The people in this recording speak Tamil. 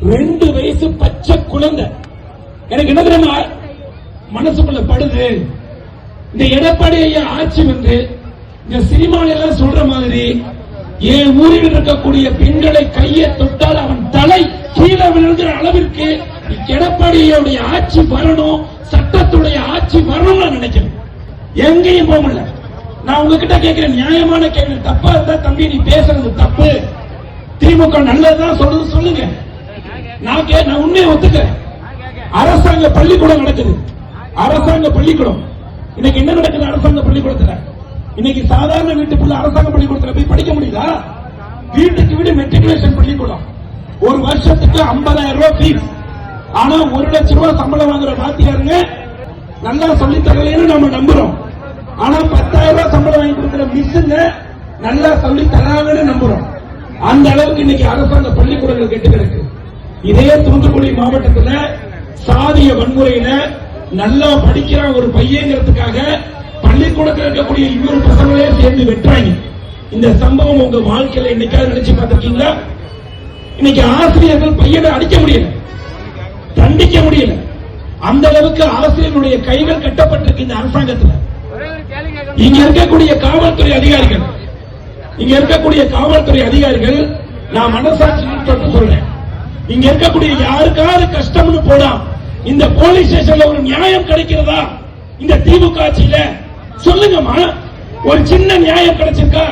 2 வயசு பச்சை குழந்தை. எனக்கு என்ன தெரியுமா மனசுக்குள்ள படுது, இந்த எடப்பாடி ஐயா ஆட்சி வந்து இந்த சினிமால எல்லாம் சொல்ற மாதிரி என் ஊரில் இருக்கக்கூடிய பெண்களை கையை தொட்டால் அவன் தலை கீழே விழுகிற அளவிற்கு எடப்பாடியோடைய ஆட்சி வரணும், சட்டத்துடைய ஆட்சி வரணும் நான் நினைக்கிறேன். எங்கேயும் போக முடியல. நான் உங்ககிட்ட கேட்கிறேன், நியாயமான கேள்வி. தப்பா இருந்தா தம்பி நீ பேசுறது தப்பு, திமுக நல்லதுதான் சொல்றது சொல்லுங்க. நான் உண்மையை ஒத்துக்கிறேன். அரசாங்க பள்ளிக்கூடம் நடக்குது, அரசாங்க பள்ளிக்கூடம். இன்னைக்கு என்ன நடக்குது அரசாங்க பள்ளிக்கூடத்துல? இன்னைக்கு சாதாரண வீட்டுக்குள்ள அரசாங்க பள்ளிக்கூடத்துல போய் படிக்க முடியுதா? வீட்டுக்கு வீடு மெட்ரிகுலேஷன் பள்ளிக்கூடம். ஒரு வருஷத்துக்கு 50,000 ரூபாய் ஃபீஸ். ஆனா 1 லட்சம் ரூபாய் சம்பளம் வாங்குற வாத்தியாருங்க நல்லா சொல்லி தரலன்னு நம்ம நம்புறோம். ஆனா 10,000 ரூபாய் சம்பளம் வாங்கி கொடுக்கிற மிஸ்ஸுங்க நல்லா சொல்லி தராங்கன்னு நம்புறோம். அந்த அளவுக்கு இன்னைக்கு அரசாங்க பள்ளிக்கூடங்கள் கெட்டு கிடக்கு. இதே தூத்துக்குடி மாவட்டத்தில் சாதிய வன்முறையில நல்லா படிக்கிற ஒரு பையங்கிறதுக்காக பள்ளிக்கூடத்தில் இருக்கக்கூடிய 200 பசங்களே சேர்ந்து வெட்டுறாங்க. இந்த சம்பவம் உங்க வாழ்க்கையில என்னைக்காவது நினைச்சு பார்த்திருக்கீங்களா? இன்னைக்கு ஆசிரியர்கள் பையனை அடிக்க முடியல, தண்டிக்க முடியல. அந்த அளவுக்கு ஆசிரியர்களுடைய கைகள் கட்டப்பட்டிருக்கு இந்த அரசாங்கத்தில். இங்க இருக்கக்கூடிய காவல்துறை அதிகாரிகள் நான் மனசாட்சி சொல்றேன், இங்க இருக்கக்கூடிய யாருக்காவது கஷ்டம்னு போனா இந்த போலீஸ் ஸ்டேஷன்ல ஒரு நியாயம் கிடைக்கிறதா? இந்த திமுக ஆட்சியில சொல்லுங்கம்மா, ஒரு சின்ன நியாயம் கிடைச்சிருக்கா?